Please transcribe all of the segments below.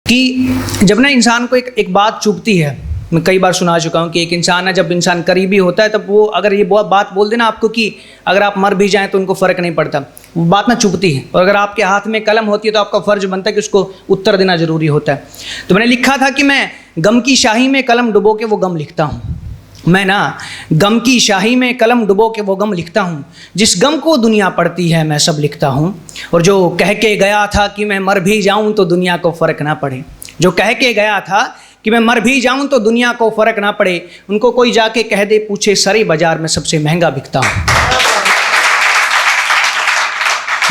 कि जब ना इंसान को एक बात चुभती है, मैं कई बार सुना चुका हूँ कि एक इंसान है, जब इंसान करीबी होता है तब वो अगर ये बात बोल देना आपको कि अगर आप मर भी जाएं तो उनको फ़र्क नहीं पड़ता, वो बात ना चुभती है। और अगर आपके हाथ में कलम होती है तो आपका फ़र्ज बनता है कि उसको उत्तर देना ज़रूरी होता है। तो मैंने लिखा था कि मैं गम की शाही में कलम डुबो के वो गम लिखता हूँ। मैं ना गम की शाही में कलम डुबो के वो गम लिखता हूँ, जिस गम को दुनिया पढ़ती है मैं सब लिखता हूँ। और जो कह के गया था कि मैं मर भी जाऊँ तो दुनिया को फ़र्क ना पड़े, जो कह के गया था कि मैं मर भी जाऊँ तो दुनिया को फ़र्क ना पड़े, उनको कोई जाके कह दे पूछे सरे बाज़ार में सबसे महंगा बिकता हूँ।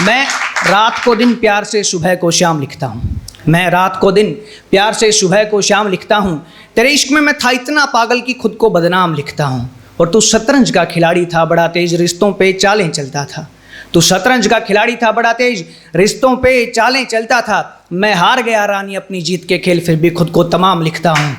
मैं रात को दिन प्यार से सुबह को शाम लिखता हूँ। मैं रात को दिन प्यार से सुबह को शाम लिखता हूँ। तेरे इश्क में मैं था इतना पागल कि खुद को बदनाम लिखता हूँ। और तू शतरंज का खिलाड़ी था, बड़ा तेज रिश्तों पे चालें चलता था। तू शतरंज का खिलाड़ी था, बड़ा तेज रिश्तों पे चालें चलता था। मैं हार गया रानी अपनी जीत के खेल, फिर भी खुद को तमाम लिखता हूँ।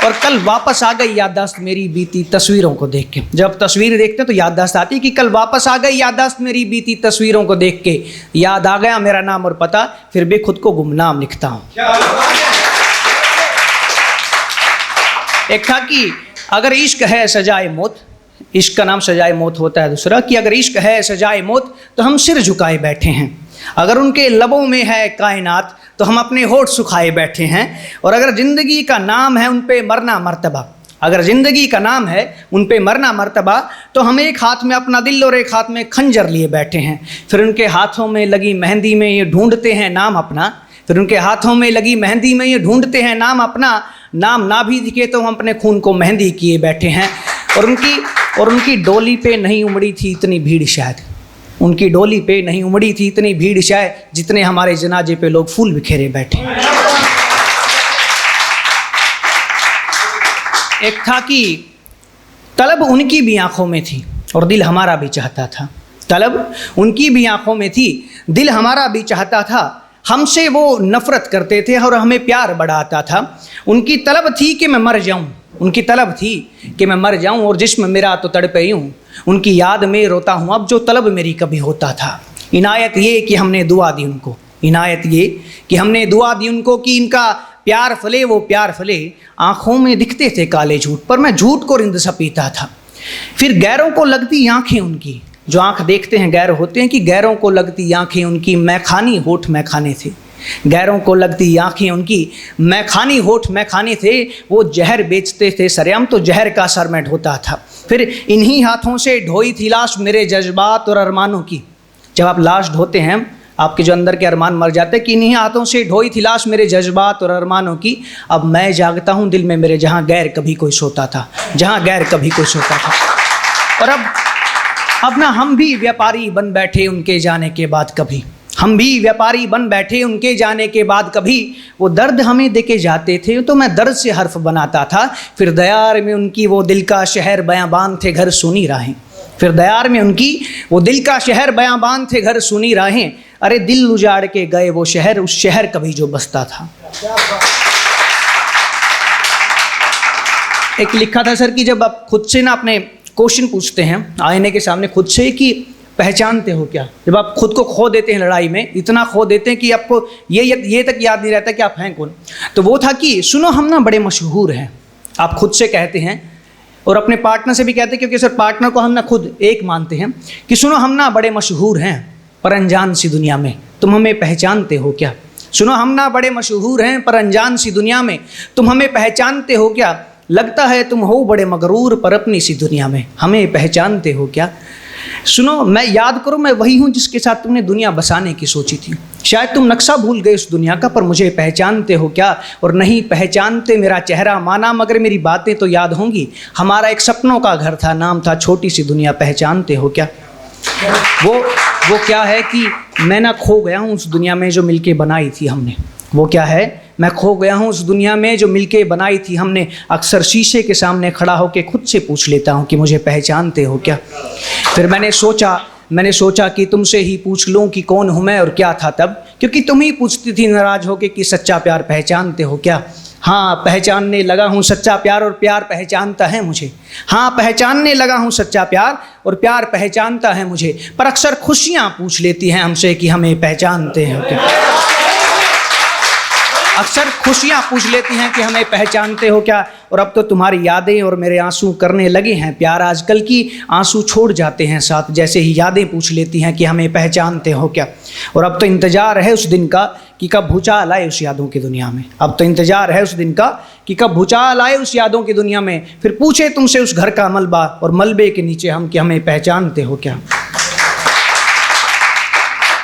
और कल वापस आ गई याददाश्त मेरी बीती तस्वीरों को देख के। जब तस्वीर देखते हैं तो याददाश्त आती है कि कल वापस आ गई याददाश्त मेरी बीती तस्वीरों को देख के। याद आ गया मेरा नाम और पता, फिर भी खुद को गुमनाम लिखता हूँ। एक था कि अगर इश्क है सजाए मौत, इश्क का नाम सजाए मौत होता है। दूसरा कि अगर इश्क है सजाए मौत तो हम सिर झुकाए बैठे हैं। अगर उनके लबों में है कायनात तो हम अपने होठ सुखाए बैठे हैं। और अगर ज़िंदगी का नाम है उन पे मरना मर्तबा, अगर ज़िंदगी का नाम है उन पे मरना मर्तबा, तो हम एक हाथ में अपना दिल और एक हाथ में खंजर लिए बैठे हैं। फिर उनके हाथों में लगी मेहंदी में ये ढूंढते हैं नाम अपना, फिर उनके हाथों में लगी मेहंदी में ये ढूंढते हैं नाम अपना। नाम ना भी दिखे तो हम अपने खून को मेहंदी किए बैठे हैं। और उनकी डोली पे नहीं उमड़ी थी इतनी भीड़ शायद, उनकी डोली पे नहीं उमड़ी थी इतनी भीड़ शायद, जितने हमारे जनाजे पे लोग फूल बिखेरे बैठे। एक था कि तलब उनकी भी आंखों में थी और दिल हमारा भी चाहता था। तलब उनकी भी आंखों में थी, दिल हमारा भी चाहता था। हमसे वो नफरत करते थे और हमें प्यार बढ़ाता था। उनकी तलब थी कि मैं मर जाऊं, उनकी तलब थी कि मैं मर जाऊं और जिस्म मेरा तो तड़पे यूं। उनकी याद में रोता हूं अब जो तलब मेरी कभी होता था। इनायत ये कि हमने दुआ दी उनको, इनायत ये कि हमने दुआ दी उनको कि इनका प्यार फले वो प्यार फले। आँखों में दिखते थे काले झूठ पर मैं झूठ को रिंद सा पीता था। फिर गैरों को लगती आँखें उनकी, जो आँख देखते हैं गैर होते हैं, कि गैरों को लगती आँखें उनकी मैखानी होठ मैखाने थे। गैरों को लगती आँखें उनकी मैखानी होठ मैखाने थे। वो जहर बेचते थे सरेआम तो जहर का सर मैं ढोता था। फिर इन्हीं हाथों से ढोई थी लाश मेरे जज्बात और अरमानों की। जब आप लाश ढोते हैं, आपके जो अंदर के अरमान मर जाते हैं, कि इन्हीं हाथों से ढोई थी लाश मेरे जज्बात और अरमानों की। अब मैं जागता हूँ दिल में मेरे जहाँ गैर कभी कोई सोता था, जहाँ गैर कभी कोई सोता था। और अब ना हम भी व्यापारी बन बैठे उनके जाने के बाद कभी, हम भी व्यापारी बन बैठे उनके जाने के बाद कभी। वो दर्द हमें देके जाते थे तो मैं दर्द से हर्फ बनाता था। फिर दयार में उनकी वो दिल का शहर बयाबान थे घर सुनी राहें, फिर दयार में उनकी वो दिल का शहर बयाबान थे घर सुनी राहें। अरे दिल उजाड़ के गए वो शहर, उस शहर कभी जो बसता था। एक लिखा था सर कि जब आप खुद से ना अपने क्वेश्चन पूछते हैं आईने के सामने खुद से कि पहचानते हो क्या, जब आप खुद को खो देते हैं लड़ाई में, इतना खो देते हैं कि आपको ये तक याद नहीं रहता कि आप हैं कौन। तो वो था कि सुनो हम ना बड़े मशहूर हैं, आप खुद से कहते हैं और अपने पार्टनर से भी कहते हैं, क्योंकि सर पार्टनर को हम ना खुद एक मानते हैं, कि सुनो हम ना बड़े मशहूर हैं पर अनजान सी दुनिया में तुम हमें पहचानते हो क्या। सुनो हम ना बड़े मशहूर हैं पर अनजान सी दुनिया में तुम हमें पहचानते हो क्या। लगता है तुम हो बड़े मगरूर पर अपनी सी दुनिया में हमें पहचानते हो क्या। सुनो मैं याद करो मैं वही हूँ जिसके साथ तुमने दुनिया बसाने की सोची थी। शायद तुम नक्शा भूल गए उस दुनिया का, पर मुझे पहचानते हो क्या। और नहीं पहचानते मेरा चेहरा माना मगर मेरी बातें तो याद होंगी। हमारा एक सपनों का घर था, नाम था छोटी सी दुनिया, पहचानते हो क्या। वो क्या है कि मैं ना खो गया हूँ उस दुनिया में जो मिलके बनाई थी हमने। वो क्या है, मैं खो गया हूँ उस दुनिया में जो मिलके बनाई थी हमने। अक्सर शीशे के सामने खड़ा होकर खुद से पूछ लेता हूँ कि मुझे पहचानते हो क्या। फिर मैंने सोचा कि तुमसे ही पूछ लूँ कि कौन हूँ मैं और क्या था तब, क्योंकि तुम ही पूछती थी नाराज होके कि सच्चा प्यार पहचानते हो क्या। हाँ पहचानने लगा हूँ सच्चा प्यार और प्यार पहचानता है मुझे। हाँ पहचानने लगा हूँ सच्चा प्यार और प्यार पहचानता है मुझे। पर अक्सर खुशियाँ पूछ लेती हैं हमसे कि हमें पहचानते हैं क्या। अक्सर खुशियाँ पूछ लेती हैं कि हमें पहचानते हो क्या, और अब तो तुम्हारी यादें और मेरे आंसू करने लगे हैं प्यार। आजकल की आंसू छोड़ जाते हैं साथ, जैसे ही यादें पूछ लेती हैं कि हमें पहचानते हो क्या। और अब तो इंतज़ार है उस दिन का कि कब भूचाल आए उस यादों की दुनिया में। अब तो इंतज़ार है उस दिन का कि कब भूचाल आए उस यादों की दुनिया में, फिर पूछे तुमसे उस घर का मलबा और मलबे के नीचे हम कि हमें पहचानते हो क्या।